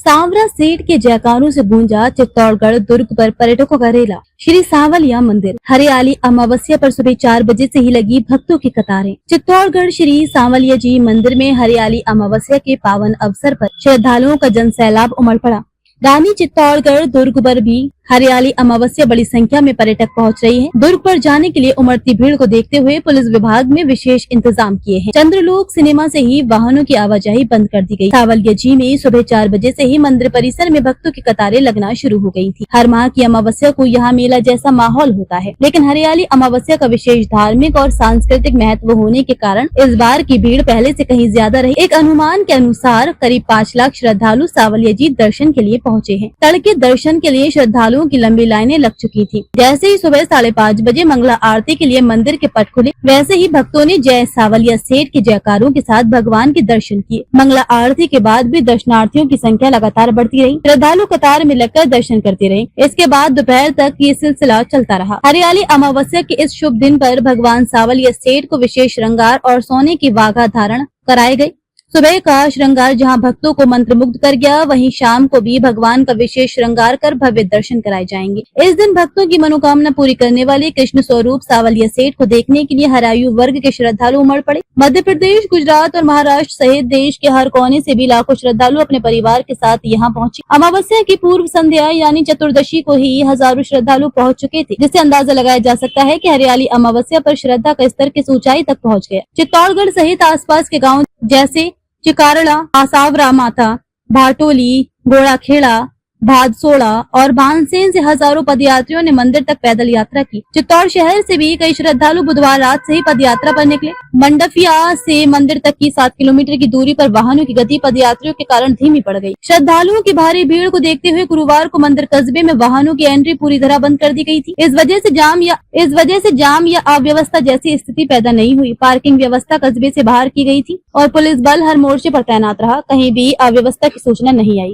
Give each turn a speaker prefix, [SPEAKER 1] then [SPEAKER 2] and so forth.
[SPEAKER 1] सांवरा सेठ के जयकारों से गूंजा चित्तौड़गढ़ दुर्ग पर पर्यटकों का रेला। श्री सांवलिया मंदिर हरियाली अमावस्या पर सुबह 4 बजे से ही लगी भक्तों की कतारें। चित्तौड़गढ़ श्री सांवलिया जी मंदिर में हरियाली अमावस्या के पावन अवसर पर श्रद्धालुओं का जनसैलाब उमड़ पड़ा। रानी चित्तौड़गढ़ दुर्ग पर भी हरियाली अमावस्या बड़ी संख्या में पर्यटक पहुंच रही हैं। दुर्ग पर जाने के लिए उमड़ती भीड़ को देखते हुए पुलिस विभाग में विशेष इंतजाम किए हैं। चंद्रलोक सिनेमा से ही वाहनों की आवाजाही बंद कर दी गई। सांवलिया जी में सुबह 4 बजे से ही मंदिर परिसर में भक्तों की कतारें लगना शुरू हो गई थी। हर माह की अमावस्या को यहाँ मेला जैसा माहौल होता है, लेकिन हरियाली अमावस्या का विशेष धार्मिक और सांस्कृतिक महत्व होने के कारण इस बार की भीड़ पहले से कहीं ज्यादा रही। एक अनुमान के अनुसार करीब 5 लाख श्रद्धालु सांवलिया जी दर्शन के लिए पहुँचे हैं। तड़के दर्शन के लिए श्रद्धालुओं की लंबी लाइनें लग चुकी थी। जैसे ही सुबह 5:30 बजे मंगला आरती के लिए मंदिर के पट खुले, वैसे ही भक्तों ने जय सांवलिया सेठ के जयकारों के साथ भगवान के दर्शन किए। मंगला आरती के बाद भी दर्शनार्थियों की संख्या लगातार बढ़ती रही। श्रद्धालु कतार में लगकर दर्शन करते रहे। इसके बाद दोपहर तक ये सिलसिला चलता रहा। हरियाली अमावस्या के इस शुभ दिन पर भगवान सांवलिया सेठ को विशेष श्रृंगार और सोने की वाघा धारण कराए गए। सुबह का श्रृंगार जहां भक्तों को मंत्रमुग्ध कर गया, वहीं शाम को भी भगवान का विशेष श्रृंगार कर भव्य दर्शन कराए जाएंगे। इस दिन भक्तों की मनोकामना पूरी करने वाले कृष्ण स्वरूप सांवलिया सेठ को देखने के लिए हर आयु वर्ग के श्रद्धालु उमड़ पड़े। मध्य प्रदेश, गुजरात और महाराष्ट्र सहित देश के हर कोने से भी लाखों श्रद्धालु अपने परिवार के साथ यहाँ पहुँचे। अमावस्या की पूर्व संध्या यानी चतुर्दशी को ही हजारों श्रद्धालु पहुँच चुके थे, जिससे अंदाजा लगाया जा सकता है कि हरियाली अमावस्या पर श्रद्धा का स्तर किस ऊंचाई तक पहुँच गया। चित्तौड़गढ़ सहित आसपास के गाँव जैसे चिकारला, आसावरा माता, भाटोली, गोड़ाखेड़ा, भादसोड़ा और भानसेन से हजारों पदयात्रियों ने मंदिर तक पैदल यात्रा की। चित्तौड़ शहर से भी कई श्रद्धालु बुधवार रात से ही पदयात्रा पर निकले। मंडफिया से मंदिर तक की 7 किलोमीटर की दूरी पर वाहनों की गति पदयात्रियों के कारण धीमी पड़ गई। श्रद्धालुओं की भारी भीड़ को देखते हुए गुरुवार को मंदिर कस्बे में वाहनों की एंट्री पूरी तरह बंद कर दी गई थी। इस वजह से जाम या अव्यवस्था जैसी स्थिति पैदा नहीं हुई। पार्किंग व्यवस्था कस्बे से बाहर की गई थी और पुलिस बल हर मोर्चे पर तैनात रहा। कहीं भी अव्यवस्था की सूचना नहीं आई।